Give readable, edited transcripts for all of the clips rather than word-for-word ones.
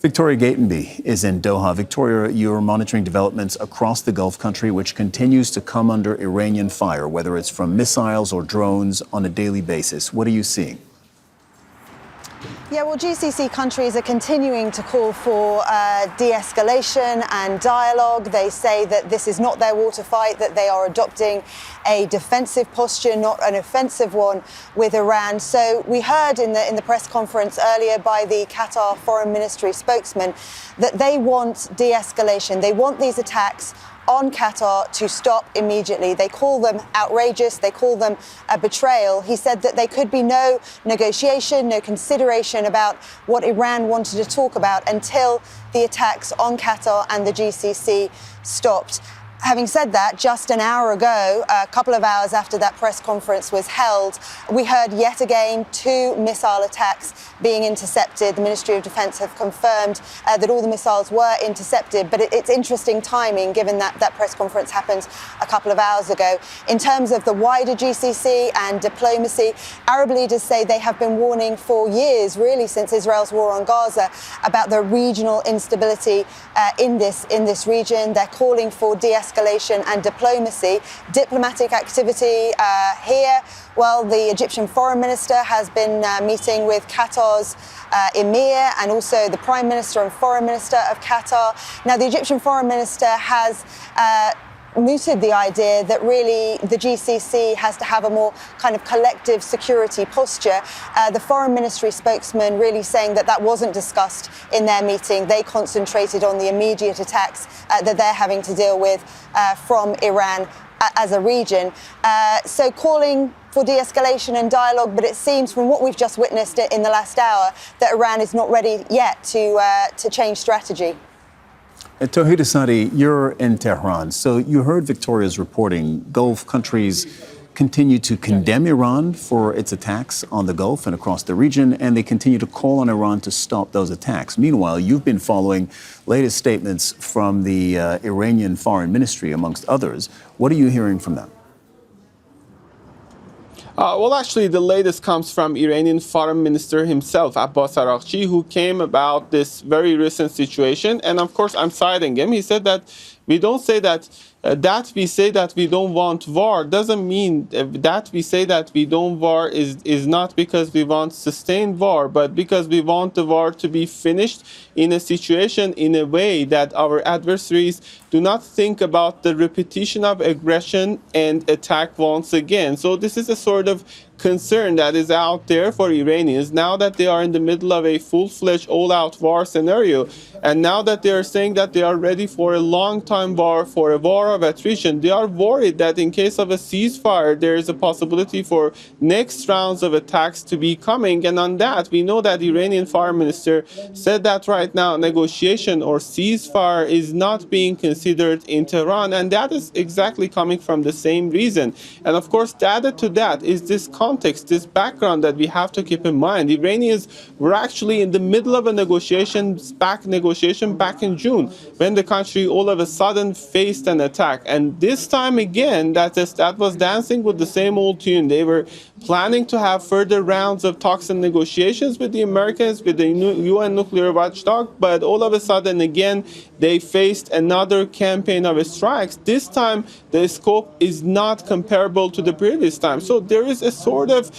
Victoria Gatenby is in Doha. Victoria, you're monitoring developments across the Gulf country, which continues to come under Iranian fire, whether it's from missiles or drones on a daily basis. What are you seeing? Yeah, well, GCC countries are continuing to call for de-escalation and dialogue. They say that this is not their war to fight, that they are adopting a defensive posture, not an offensive one with Iran. So we heard in the press conference earlier by the Qatar Foreign Ministry spokesman that they want de-escalation. They want these attacks on Qatar to stop immediately. They call them outrageous. They call them a betrayal. He said that there could be no negotiation, no consideration about what Iran wanted to talk about until the attacks on Qatar and the GCC stopped. Having said that, just an hour ago, a couple of hours after that press conference was held, we heard yet again 2 missile attacks being intercepted. The Ministry of Defence have confirmed that all the missiles were intercepted, but it's interesting timing given that that press conference happened a couple of hours ago. In terms of the wider GCC and diplomacy, Arab leaders say they have been warning for years, really since Israel's war on Gaza, about the regional instability in this region. They're calling for de-escalation and diplomacy. Diplomatic activity here. Well, the Egyptian foreign minister has been meeting with Qatar's emir and also the prime minister and foreign minister of Qatar. Now, the Egyptian foreign minister has mooted the idea that really the GCC has to have a more kind of collective security posture. The foreign ministry spokesman really saying that that wasn't discussed in their meeting. They concentrated on the immediate attacks that they're having to deal with from Iran as a region. So calling for de-escalation and dialogue, but it seems from what we've just witnessed in the last hour that Iran is not ready yet to change strategy. Tawhid Asadi, you're in Tehran. So you heard Victoria's reporting. Gulf countries continue to condemn Iran for its attacks on the Gulf and across the region, and they continue to call on Iran to stop those attacks. Meanwhile, you've been following latest statements from the Iranian Foreign Ministry, amongst others. What are you hearing from them? Well, actually, the latest comes from Iranian Foreign Minister himself, Abbas Araghchi, who came about this very recent situation. And of course, I'm citing him. He said that we don't say that we say that we don't want war doesn't mean that we say that we don't war is not because we want sustained war, but because we want the war to be finished in a situation in a way that our adversaries do not think about the repetition of aggression and attack once again. So this is a sort of concern that is out there for Iranians now that they are in the middle of a full-fledged all-out war scenario, and now that they are saying that they are ready for a long-time war, for a war of attrition. They are worried that in case of a ceasefire there is a possibility for next rounds of attacks to be coming, and on that we know that the Iranian foreign minister said that right now negotiation or ceasefire is not being considered in Tehran, and that is exactly coming from the same reason. And of course, added to that is this context, this background that we have to keep in mind. The Iranians were actually in the middle of a negotiation back in June, when the country all of a sudden faced an attack. And this time again, that was dancing with the same old tune. They were planning to have further rounds of talks and negotiations with the Americans, with the UN nuclear watchdog, but all of a sudden again, they faced another campaign of strikes. This time, the scope is not comparable to the previous time. So there is a sort of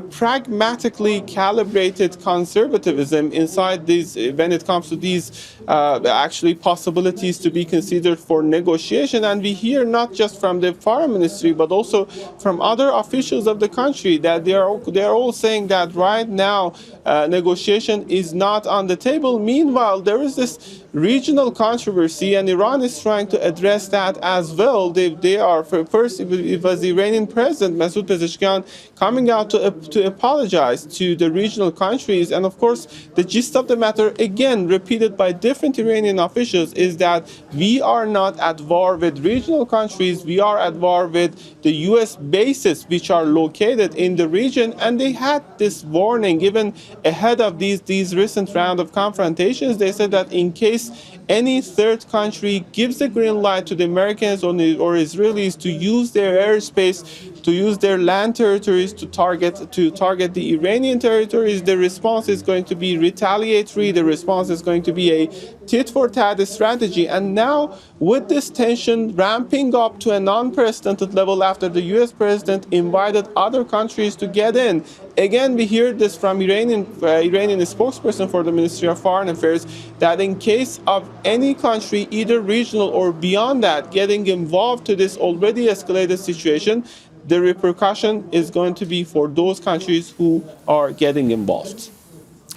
pragmatically calibrated conservatism inside these, when it comes to these actually possibilities to be considered for negotiation. And we hear not just from the foreign ministry, but also from other officials of the country that they are all saying that right now negotiation is not on the table. Meanwhile, there is this regional controversy, and Iran is trying to address that as well. They are, first, it was the Iranian president, Masoud Pezeshkian, coming out to apologize to the regional countries. And of course, the gist of the matter, again, repeated by different Iranian officials, is that we are not at war with regional countries. We are at war with the U.S. bases which are located in the region. And they had this warning given ahead of these recent round of confrontations. They said that in case any third country gives the green light to the Americans or Israelis to use their airspace, to use their land territories to target the Iranian territories, the response is going to be retaliatory. The response is going to be a tit-for-tat strategy. And now, with this tension ramping up to an unprecedented level after the U.S. president invited other countries to get in, again, we hear this from Iranian spokesperson for the Ministry of Foreign Affairs, that in case of any country, either regional or beyond that, getting involved to this already escalated situation, the repercussion is going to be for those countries who are getting involved.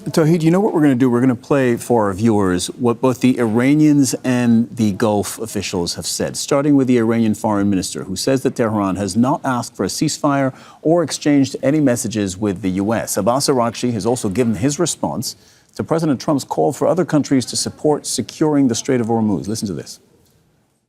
Tawhid, you know what we're going to do? We're going to play for our viewers what both the Iranians and the Gulf officials have said, starting with the Iranian foreign minister, who says that Tehran has not asked for a ceasefire or exchanged any messages with the U.S. Abbas Araghchi has also given his response to President Trump's call for other countries to support securing the Strait of Hormuz. Listen to this.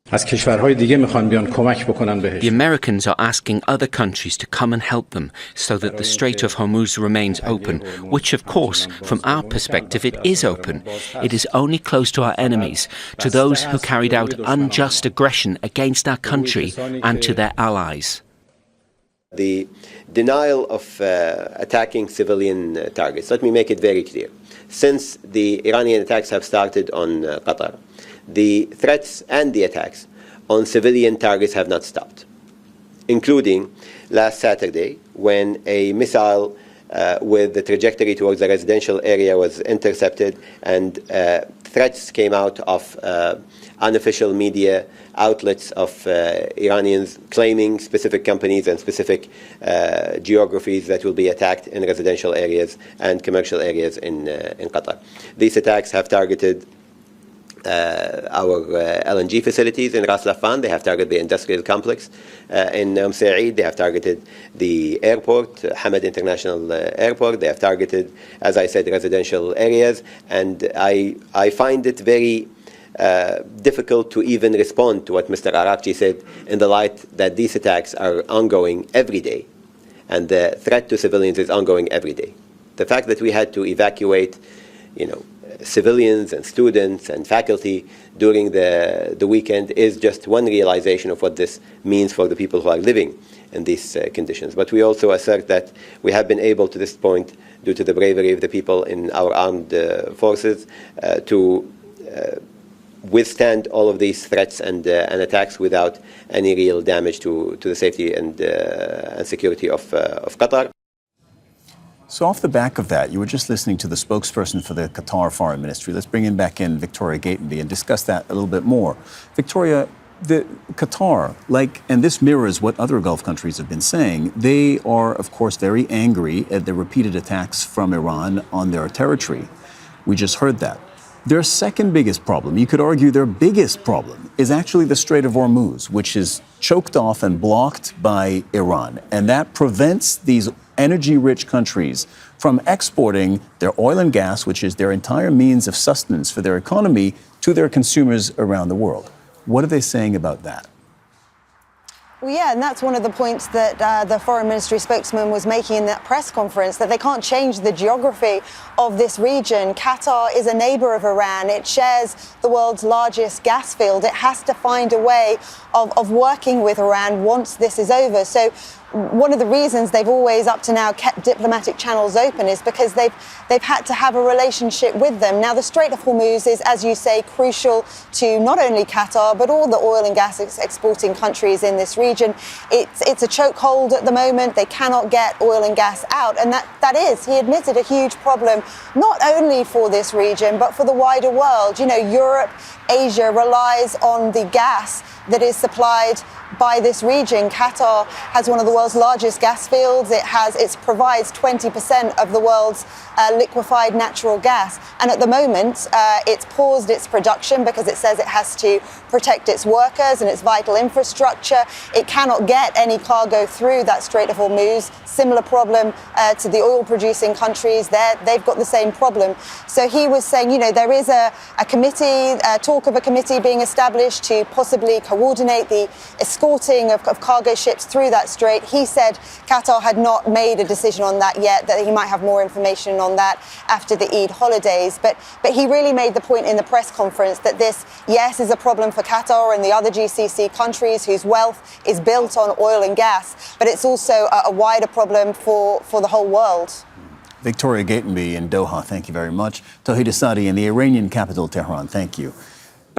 The Americans are asking other countries to come and help them so that the Strait of Hormuz remains open, which of course, from our perspective, it is open. It is only closed to our enemies, to those who carried out unjust aggression against our country and to their allies. The denial of attacking civilian targets. Let me make it very clear. Since the Iranian attacks have started on Qatar, the threats and the attacks on civilian targets have not stopped, including last Saturday when a missile with the trajectory towards the residential area was intercepted, and threats came out of unofficial media outlets of Iranians claiming specific companies and specific geographies that will be attacked in residential areas and commercial areas in Qatar. These attacks have targeted our LNG facilities in Ras Laffan. They have targeted the industrial complex in Said. They have targeted the airport, Hamad International Airport. They have targeted, as I said, residential areas. And I find it very difficult to even respond to what Mr. Araghchi said, in the light that these attacks are ongoing every day, and the threat to civilians is ongoing every day. The fact that we had to evacuate, civilians and students and faculty during the weekend is just one realization of what this means for the people who are living in these conditions. But we also assert that we have been able to this point, due to the bravery of the people in our armed forces, to withstand all of these threats and attacks without any real damage to the safety and security of Qatar. So off the back of that, you were just listening to the spokesperson for the Qatar Foreign Ministry. Let's bring in Victoria Gatenby and discuss that a little bit more. Victoria, the Qatar, and this mirrors what other Gulf countries have been saying, they are, of course, very angry at the repeated attacks from Iran on their territory. We just heard that. Their second biggest problem, you could argue their biggest problem, is actually the Strait of Hormuz, which is choked off and blocked by Iran. And that prevents these energy-rich countries from exporting their oil and gas, which is their entire means of sustenance for their economy, to their consumers around the world. What are they saying about that? Well, yeah, and that's one of the points that the foreign ministry spokesman was making in that press conference, that they can't change the geography of this region. Qatar is a neighbor of Iran. It shares the world's largest gas field. It has to find a way of working with Iran once this is over. So one of the reasons they've always up to now kept diplomatic channels open is because they've had to have a relationship with them. Now, the Strait of Hormuz is, as you say, crucial to not only Qatar, but all the oil and gas exporting countries in this region. It's a chokehold at the moment. They cannot get oil and gas out. And that is, he admitted, a huge problem, not only for this region, but for the wider world. Europe, Asia relies on the gas that is supplied by this region. Qatar has one of the world's largest gas fields. It provides 20% of the world's liquefied natural gas. And at the moment, it's paused its production because it says it has to protect its workers and its vital infrastructure. It cannot get any cargo through that Strait of Hormuz. Similar problem to the oil-producing countries. They've got the same problem. So he was saying, there is a committee, talk of a committee being established to possibly coordinate the escort exporting of cargo ships through that strait. He said Qatar had not made a decision on that yet, that he might have more information on that after the Eid holidays. But he really made the point in the press conference that this, yes, is a problem for Qatar and the other GCC countries whose wealth is built on oil and gas, but it's also a wider problem for the whole world. Victoria Gatenby in Doha, thank you very much. Tawhid Asadi in the Iranian capital, Tehran, thank you.